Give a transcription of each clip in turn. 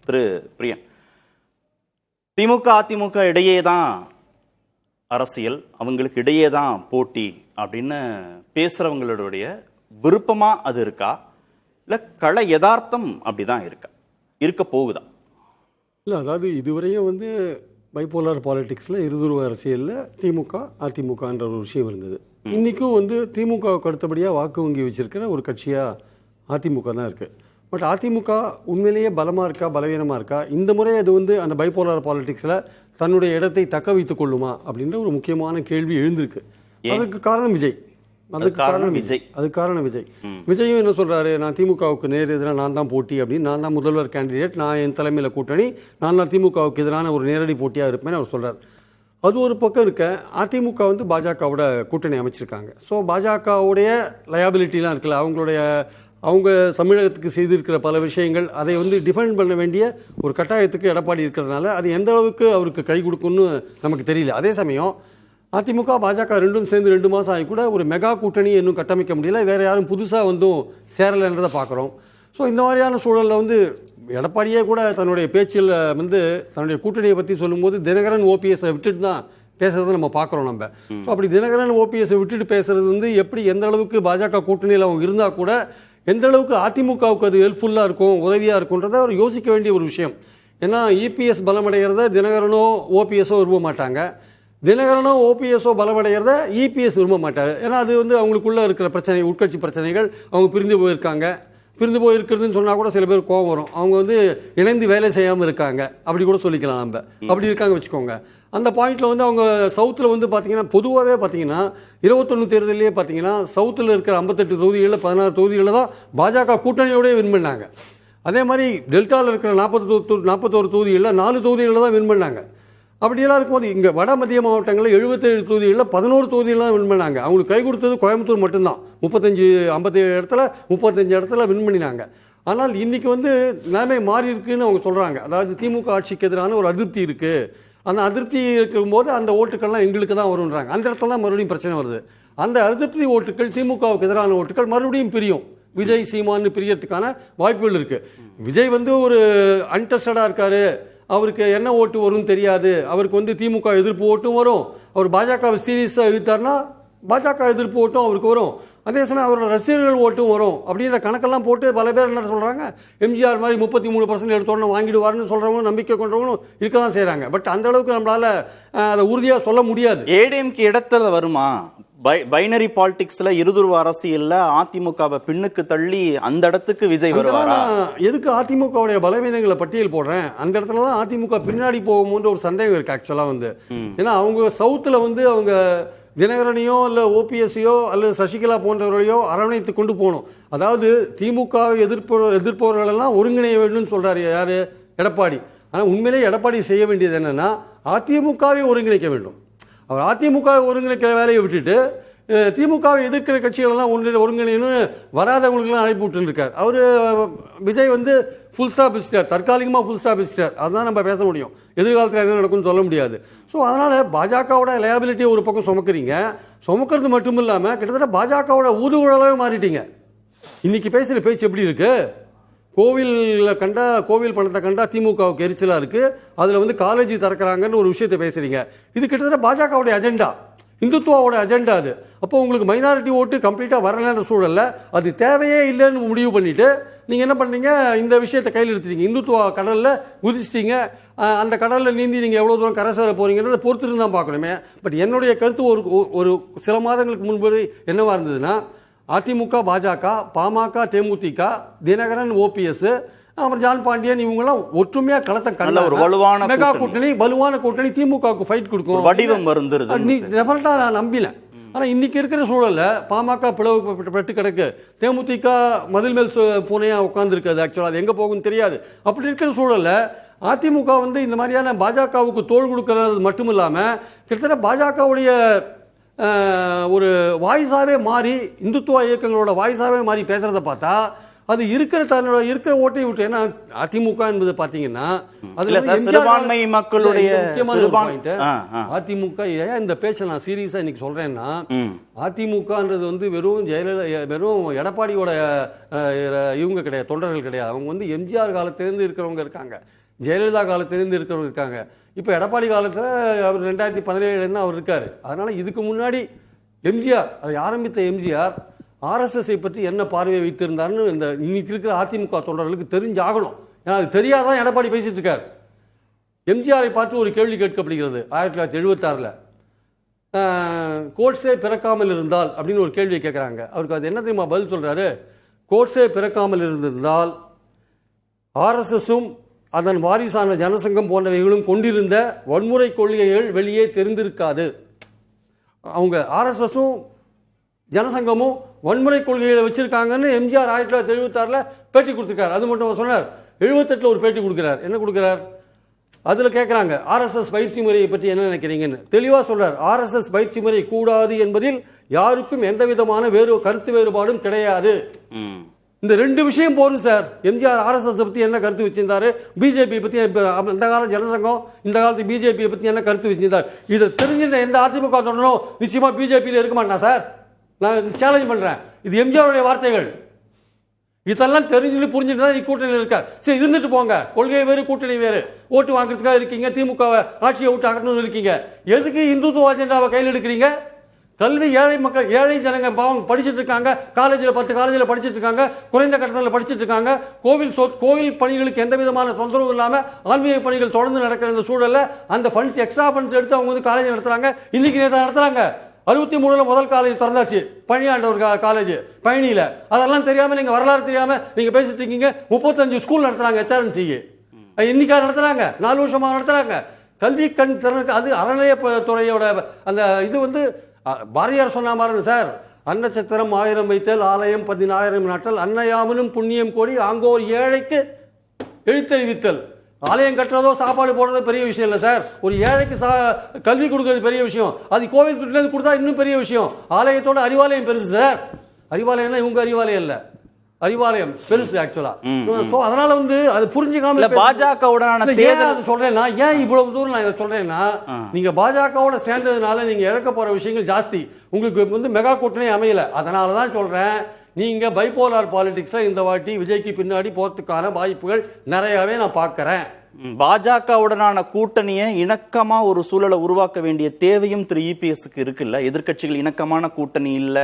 திரு பிரியன், திமுக அதிமுக இடையே தான் அரசியல், அவங்களுக்கு இடையே தான் போட்டி அப்படின்னு பேசுறவங்களுடைய விருப்பமா அது இருக்கா, இல்ல கள யதார்த்தம் அப்படிதான் இருக்கா, இருக்க போகுதா? இல்லை, அதாவது இதுவரையும் பைபோலார் பாலிடிக்ஸில் இருதுருவ அரசியலில் திமுக அதிமுகன்ற ஒரு விஷயம் இருந்தது. இன்றைக்கும் திமுகவுக்கு அடுத்தபடியாக வாக்கு வங்கி வச்சிருக்கிற ஒரு கட்சியாக அதிமுக தான் இருக்குது. பட் அதிமுக உண்மையிலேயே பலமாக இருக்கா பலவீனமாக இருக்கா, இந்த முறை அது அந்த பைபோலார் பாலிடிக்ஸில் தன்னுடைய இடத்தை தக்க வைத்துக் கொள்ளுமா அப்படின்ற ஒரு முக்கியமான கேள்வி எழுந்திருக்கு. அதுக்கு காரணம் விஜய். அதுக்கு காரணம் விஜய். விஜயும் என்ன சொல்றாரு, நான் திமுகவுக்கு நேர் எதிராக நான் தான் போட்டி அப்படின்னு, நான் தான் முதல்வர் கேண்டிடேட், நான் என் தலைமையில் கூட்டணி, நான் தான் திமுகவுக்கு எதிரான ஒரு நேரடி போட்டியாக இருப்பேன்னு அவர் சொல்றாரு. அது ஒரு பக்கம் இருக்க, அதிமுக பாஜகவோட கூட்டணி அமைச்சிருக்காங்க. ஸோ பாஜகவுடைய லயபிலிட்டிலாம் இருக்குல்ல, அவங்க தமிழகத்துக்கு செய்திருக்கிற பல விஷயங்கள், அதை டிஃபெண்ட் பண்ண வேண்டிய ஒரு கட்டாயத்துக்கு எடப்பாடி இருக்கிறதுனால அது எந்த அளவுக்கு அவருக்கு கை கொடுக்கும்னு நமக்கு தெரியல. அதே சமயம் அதிமுக பாஜக ரெண்டும் சேர்ந்து 2 மாதம் ஆகி கூட ஒரு மெகா கூட்டணி இன்னும் கட்டமைக்க முடியல, வேற யாரும் புதுசாக சேரலைன்றதை பார்க்குறோம். ஸோ இந்த மாதிரியான சூழலில் எடப்பாடியே கூட தன்னுடைய பேச்சில் தன்னுடைய கூட்டணியை பற்றி சொல்லும்போது தினகரன் ஓபிஎஸை விட்டுட்டு தான் பேசுறதை நம்ம பார்க்குறோம். நம்ம ஸோ அப்படி தினகரன் ஓபிஎஸை விட்டுட்டு பேசுறது எப்படி, எந்த அளவுக்கு பாஜக கூட்டணியில் அவங்க இருந்தால் கூட எந்த அளவுக்கு அதிமுகவுக்கு அது ஹெல்ப்ஃபுல்லாக இருக்கும், உதவியாக இருக்கும்ன்றதை அவர் யோசிக்க வேண்டிய ஒரு விஷயம். ஏன்னா இபிஎஸ் பலமடைகிறத தினகரனோ ஓபிஎஸோ விரும்ப மாட்டாங்க, தினகரனோ ஓபிஎஸோ பலமடைகிறத இபிஎஸ் விரும்ப மாட்டார். ஏன்னா அது அவங்களுக்குள்ள இருக்கிற பிரச்சனை, உட்கட்சி பிரச்சனைகள், அவங்க பிரிந்து போயிருக்காங்க. பிரிந்து போயிருக்கிறதுன்னு சொன்னால் கூட சில பேர் கோபம் வரும். அவங்க இணைந்து வேலை செய்யாமல் இருக்காங்க அப்படி கூட சொல்லிக்கலாம். நம்ம அப்படி இருக்காங்க வச்சுக்கோங்க. அந்த பாயிண்ட்ல அவங்க சவுத்தில் பார்த்தீங்கன்னா, பொதுவாகவே பார்த்தீங்கன்னா 21 தேர்தலே பார்த்தீங்கன்னா சவுத்தில் இருக்கிற 58 தொகுதிகளில் 16 தொகுதிகளில் தான் பாஜக கூட்டணியோடய வின் பண்ணாங்க. அதே மாதிரி டெல்டாவில் இருக்கிற 41 தொகுதிகளில் 4 தொகுதிகளில் தான் வின் பண்ணாங்க. அப்படியெல்லாம் இருக்கும்போது இங்கே வட மத்திய மாவட்டங்களில் 77 தொகுதிகளில் 11 தொகுதிகளில் தான் வின் பண்ணாங்க. அவங்களுக்கு கை கொடுத்தது கோயம்புத்தூர் மட்டும்தான். 57 இடத்துல 35 இடத்துல வின் பண்ணினாங்க. ஆனால் இன்னைக்கு நிலைமை மாறி இருக்குன்னு அவங்க சொல்கிறாங்க. அதாவது திமுக ஆட்சிக்கு எதிரான ஒரு அதிருப்தி இருக்குது. அந்த அதிருப்தி இருக்கும்போது அந்த ஓட்டுக்கள்லாம் எங்களுக்கு தான் வரும்ன்றாங்க. அந்த இடத்துல தான் மறுபடியும் பிரச்சனை வருது. அந்த அதிருப்தி ஓட்டுகள் திமுகவுக்கு எதிரான ஓட்டுகள் மறுபடியும் பிரியும். விஜய் சீமான்னு பிரியறதுக்கான வாய்ப்புகள் இருக்குது. விஜய் ஒரு அன்டெஸ்டடாக இருக்காரு, அவருக்கு என்ன ஓட்டு வரும்னு தெரியாது, அவருக்கு திமுக எதிர்ப்பு ஓட்டும் வரும். அவர் பாஜகவை சீரியஸாக எதிர்த்தார்னா பாஜக எதிர்ப்பு ஓட்டும் அவருக்கு வரும். அதே சமயம் அவரோட ரசிகர்கள் ஓட்டும் வரும். அப்படின்ற கணக்கெல்லாம் போட்டு பல பேர் என்ன சொல்கிறாங்க, எம்ஜிஆர் மாதிரி 33% எடுத்தோன்னு வாங்கிடுவார்னு சொல்கிறவங்க, நம்பிக்கை கொண்டவங்களும் இருக்க தான் செய்கிறாங்க. பட் அந்த அளவுக்கு நம்மளால் அதை உறுதியாக சொல்ல முடியாது. ஏடிஎம்கே இடத்துல வருமா? பைனரி பாலிடிக்ஸ்ல இருதுருவ அரசியல்ல அதிமுகவை பின்னுக்கு தள்ளி அந்த இடத்துக்கு விஜய் வருவாரா? எதுக்கு அதிமுகவுடைய பலவீனங்களை பட்டியல் போடுறேன், அந்த இடத்துல தான் அதிமுக பின்னாடி போகும்போது ஒரு சந்தேகம் இருக்கு ஆக்சுவலா. ஏன்னா அவங்க சவுத்துல அவங்க தினகரனையோ இல்லை ஓபிஎஸ்ஸையோ அல்லது சசிகலா போன்றவர்களையோ அரவணைத்து கொண்டு போகணும். அதாவது திமுகவை எதிர்ப்பவர்களெல்லாம் ஒருங்கிணைய வேண்டும்னு சொல்றாரு யாரு, எடப்பாடி. ஆனால் உண்மையிலேயே எடப்பாடி செய்ய வேண்டியது என்னன்னா அதிமுகவை ஒருங்கிணைக்க வேண்டும். அவர் அதிமுகவை ஒருங்கிணைக்கிற வேலையை விட்டுட்டு திமுகவை எதிர்க்கிற கட்சிகளெல்லாம் ஒருங்கிணைன்னு வராதவங்களுக்கெல்லாம் அழைப்பு விட்டுருக்கார். அவர் விஜய் ஃபுல் ஸ்டாப் வச்சுட்டார், தற்காலிகமாக ஃபுல் ஸ்டாப் வச்சுட்டார். அதுதான் நம்ம பேச முடியும். எதிர்காலத்தில் என்ன நடக்கும்னு சொல்ல முடியாது. ஸோ அதனால் பாஜகவோட லயபிலிட்டியை ஒரு பக்கம் சுமக்கிறீங்க. சுமக்கிறது மட்டும் இல்லாமல் கிட்டத்தட்ட பாஜகவோட ஊதுகுழலாவே மாறிட்டீங்க. இன்னைக்கு பேசுகிற பேச்சு எப்படி இருக்கு? கோவில் பணத்தை கண்டா திமுகவுக்கு எரிச்சலாக இருக்குது, அதில் காலேஜ் திறக்கிறாங்கன்னு ஒரு விஷயத்தை பேசுகிறீங்க. இது கிட்டத்தட்ட பாஜகவுடைய அஜெண்டா, இந்துத்துவாவோட அஜெண்டா அது. அப்போ உங்களுக்கு மைனாரிட்டி ஓட்டு கம்ப்ளீட்டாக வரலன்ற சூழல்ல அது தேவையே இல்லைன்னு முடிவு பண்ணிட்டு நீங்கள் என்ன பண்ணுறீங்க, இந்த விஷயத்தை கையில் எடுத்துட்டீங்க. இந்துத்துவா கடலில் குதிச்சிட்டீங்க. அந்த கடலில் நீந்தி நீங்கள் எவ்வளோ தூரம் கரை சேர போகிறீங்கன்றதை பொறுத்துட்டு தான் பார்க்கணுமே. பட் என்னுடைய கருத்து ஒரு சில மாதங்களுக்கு முன்பு என்னவா இருந்ததுன்னா, அதிமுக பாஜக, பாமக தேமுதிக, தினகரன் ஓபிஎஸ், அப்புறம் ஜான் பாண்டியன், இவங்கெல்லாம் ஒற்றுமையா களத்தை கண்ட ஒரு வலுவான மெகா கூட்டணி, வலுவான கூட்டணி திமுகவுக்கு ஃபைட் கொடுக்கும் வடிவம் வருந்துருது. டெஃபினட்டா நான் நம்பினேன். ஆனால் இன்னைக்கு இருக்கிற சூழல்ல பாமக பிளவுபட்டு கிடக்கு, தேமுதிக மதில் மேல் பூனையா உட்கார்ந்துருக்காது. ஆக்சுவலாக அது எங்கே போகும்னு தெரியாது. அப்படி இருக்கிற சூழல்ல அதிமுக இந்த மாதிரியான பாஜகவுக்கு தோள் கொடுக்கறது மட்டும் இல்லாமல் கிட்டத்தட்ட பாஜகவுடைய ஒரு வாய்ஸாவே மாறி, இந்துத்துவ இயக்கங்களோட வாய்ஸாவே மாறி பேசுறதை பார்த்தா அது இருக்கிற ஓட்டை விட்டு. ஏன்னா அதிமுக என்பது பாத்தீங்கன்னா இல்ல சார், சிறுபான்மை மக்களுடைய அதிமுக ஏன் இந்த பேச்ச நான் சீரியஸா இன்னைக்கு சொல்றேன்னா, அதிமுகன்றது வந்து வெறும் ஜெயலலிதா, வெறும் எடப்பாடியோட இவங்க கிடையாது, தொண்டர்கள் கிடையாது. அவங்க வந்து எம்ஜிஆர் காலத்திலிருந்து இருக்கிறவங்க இருக்காங்க, ஜெயலலிதா காலத்திலிருந்து இருக்கிறவங்க இருக்காங்க. இப்போ எடப்பாடி காலத்தில் அவர் 2017 அவர் இருக்காரு. அதனால இதுக்கு முன்னாடி எம்ஜிஆர், அதை ஆரம்பித்த எம்ஜிஆர் ஆர்எஸ்எஸ்ஐ பற்றி என்ன பார்வையை வைத்திருந்தார்னு இந்த இன்னைக்கு இருக்கிற அதிமுக தொண்டர்களுக்கு தெரிஞ்சாகணும். ஏன்னா அது தெரியாதான் எடப்பாடி பேசிட்டு இருக்காரு. எம்ஜிஆரை பார்த்து ஒரு கேள்வி கேட்கப்படுகிறது 1976. கோட்ஸே பிறக்காமல் இருந்தால் அப்படின்னு ஒரு கேள்வியை கேட்குறாங்க. அவருக்கு அது என்ன தெரியுமா பதில் சொல்றாரு? கோட்ஸே பிறக்காமல் இருந்திருந்தால் ஆர்எஸ்எஸும் அதன் வாரிசான ஜனசங்கம் போன்றவைகளும் கொண்டிருந்த வன்முறை கொள்கைகள் வெளியே தெரிந்திருக்காது. அவங்க ஆர்எஸ்எஸும் ஜனசங்கமும் வன்முறை கொள்கைகளை வச்சிருக்காங்கன்னு எம்ஜிஆர் 1976 பேட்டி கொடுத்துருக்காரு. அது மட்டும் சொன்னார். 78 ஒரு பேட்டி கொடுக்கிறார். என்ன கொடுக்கிறார்? அதுல கேட்கிறாங்க ஆர்எஸ்எஸ் பயிற்சி முறையை பற்றி என்ன நினைக்கிறீங்கன்னு. தெளிவா சொல்றார், ஆர்எஸ்எஸ் பயிற்சி முறை கூடாது என்பதில் யாருக்கும் எந்த விதமான கருத்து வேறுபாடும் கிடையாது. இந்த ரெண்டு விஷயம் போதும் சார். எம்ஜிஆர் ஆர்எஸ்எஸ் பத்தி என்ன கருத்து வச்சிருந்தாரு, பிஜேபி பத்தி அந்த கால ஜனசங்கம், இந்த காலத்து பிஜேபி பத்தி என்ன கருத்து வச்சிருந்தார், இதை தெரிஞ்சிருந்த எந்த அதிமுக தொண்டனும் நிச்சயமா பிஜேபியில் இருக்க மாட்டான் சார். நான் சேலஞ்ச் பண்றேன். இது எம்ஜிஆருடைய வார்த்தைகள். இதெல்லாம் தெரிஞ்சுட்டு புரிஞ்சுட்டு தான் கூட்டணியில் இருக்கார். சரி, இருந்துட்டு போங்க. கொள்கை வேறு, கூட்டணி வேறு. ஓட்டு வாங்குறதுக்காக இருக்கீங்க, திமுகவை ஆட்சியை விட்டு அகற்றணும் இருக்கீங்க. எதுக்கு இந்துத்துவ அஜெண்டாவை கையில் எடுக்கிறீங்க? கல்வி ஏழை மக்கள், ஏழை ஜனங்க பாவம் படிச்சுட்டு இருக்காங்க. காலேஜில் 10 காலேஜில் படிச்சுட்டு இருக்காங்க, குறைந்த கட்டணத்தில் படிச்சுட்டு இருக்காங்க. கோவில் பணிகளுக்கு எந்த விதமான தொந்தரவும் இல்லாமல் ஆன்மீக பணிகள் தொடர்ந்து நடக்கிற இந்த சூழலில் அந்த ஃபண்ட்ஸ், எக்ஸ்ட்ரா ஃபண்ட்ஸ் எடுத்து அவங்க வந்து காலேஜ் நடத்துறாங்க. இன்னைக்கு நேற்று நடத்துறாங்க. 63 முதல் காலேஜ் திறந்தாச்சு, பழனியாண்டவர் காலேஜ் பழனியில். அதெல்லாம் தெரியாமல் நீங்கள், வரலாறு தெரியாமல் நீங்கள் பேசிட்டு இருக்கீங்க. 35 ஸ்கூல் நடத்துறாங்க HRNC. இன்னைக்கா நடத்துறாங்க, 4 வருஷமாக நடத்துறாங்க. கல்வி கண் திறனுக்கு அது அறநிலையத்துறையோட அந்த இது வந்து பாரதியார் சொன்ன மாதிரி சார். அன்னச்சத்திரம் 1000 வைத்தல், ஆலயம் 10000 நாட்டல், அன்னையாமனும் புண்ணியம் கோடி ஆங்கோர் ஏழைக்கு எழுத்தறிவித்தல். ஆலயம் கட்டுறதோ சாப்பாடு போடுறதோ பெரிய விஷயம் இல்லை சார். ஒரு ஏழைக்கு கல்வி கொடுக்கறது பெரிய விஷயம். அது கோவில் துட்டிலேருந்து கொடுத்தா இன்னும் பெரிய விஷயம். ஆலயத்தோட அறிவாலயம் பெருசு சார். அறிவாலயம்னா இவங்க அறிவாலயம் இல்லை, அறிவாலயம் பெருசு ஆக்சுவலா. சோ அதனால வந்து அது புரிஞ்சுக்காம பாஜகவுடனான தேர்தல் சொல்றேன்னா, ஏன் இவ்வளவு தூரம் நான் இதை சொல்றேன்னா, நீங்க பாஜகவோட சேர்ந்ததுனால நீங்க இழக்க போற விஷயங்கள் ஜாஸ்தி. உங்களுக்கு வந்து மெகா கூட்டணி அமையல. அதனாலதான் சொல்றேன், நீங்க பைபோலார் பாலிடிக்ஸ்ல இந்த வாட்டி விஜய்க்கு பின்னாடி போறதுக்கான வாய்ப்புகள் நிறையவே நான் பார்க்கிறேன். பாஜகவுடனான கூட்டணியை இணக்கமா ஒரு சூழலை உருவாக்க வேண்டிய தேவையும் திரு இபிஎஸ்க்கு இருக்குல்ல. எதிர்க்கட்சிகள் இணக்கமான கூட்டணி இல்ல,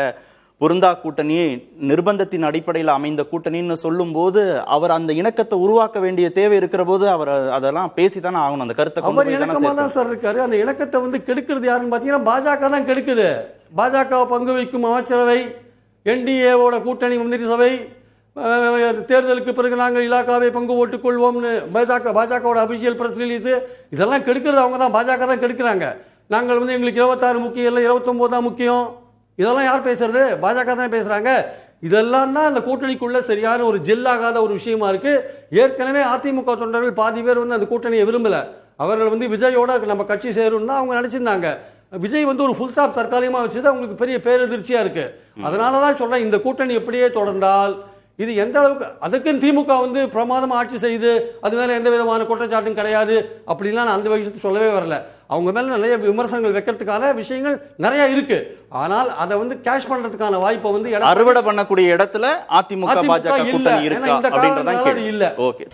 பொருந்தா கூட்டணி, நிர்பந்தத்தின் அடிப்படையில் அமைந்த கூட்டணின்னு சொல்லும் போது அவர் அந்த இணக்கத்தை உருவாக்க வேண்டிய தேவை இருக்கிற போது அவர் அதெல்லாம் பேசித்தானே ஆகணும். அந்த கருத்தை அவர் இணக்கமா தான் சார் இருக்காரு. அந்த இணக்கத்தை வந்து கெடுக்கிறது யாருன்னு பாத்தீங்கன்னா பாஜக தான் கெடுக்குது. பாஜக பங்கு வைக்கும் அமைச்சரவை, என்டிஏவோட கூட்டணி மந்திரி சபை, தேர்தலுக்கு பிறகு நாங்கள் இலாக்காவை பங்கு போட்டுக் கொள்வோம்னு பாஜகவோட அபிஷியல் பிரஸ் ரிலீஸ், இதெல்லாம் கெடுக்கிறது அவங்க தான், பாஜக தான் கெடுக்கிறாங்க. நாங்கள் வந்து எங்களுக்கு 26 முக்கியம் இல்லை, 29 தான் முக்கியம். இதெல்லாம் யார் பேசுறது? பாஜக தான் பேசுறாங்க. இதெல்லாம் தான் அந்த கூட்டணிக்குள்ள சரியான ஒரு ஜெல்லாகாத ஒரு விஷயமா இருக்கு. ஏற்கனவே அதிமுக தொண்டர்கள் பாதி பேர் வந்து அந்த கூட்டணியை விரும்பல. அவர்கள் வந்து விஜயோட நம்ம கட்சி சேரும்னா அவங்க நினைச்சிருந்தாங்க. விஜய் வந்து ஒரு ஃபுல் ஸ்டாப் தற்காலிகமா வச்சது அவங்களுக்கு பெரிய பேரெதிர்ச்சியா இருக்கு. அதனாலதான் சொல்றேன், இந்த கூட்டணி எப்படியே தொடர்ந்தால் இது எந்த அளவுக்கு, அதுக்குன்னு திமுக வந்து பிரமாதமா ஆட்சி செய்து அது மேல எந்த விதமான குற்றச்சாட்டும் கிடையாது அப்படின்லாம் நான் அந்த விஷயத்தை சொல்லவே வரல. அவங்க மேல நிறைய விமர்சனங்கள் வைக்கிறதுக்கான விஷயங்கள் நிறைய இருக்கு. ஆனால் அதை வந்து கேஷ் பண்றதுக்கான வாய்ப்பை வந்து அறுவடை பண்ணக்கூடிய இடத்துல அதிமுக பாஜக கூட்டணி இருக்கா அப்படின்றதான் இல்ல. ஓகே.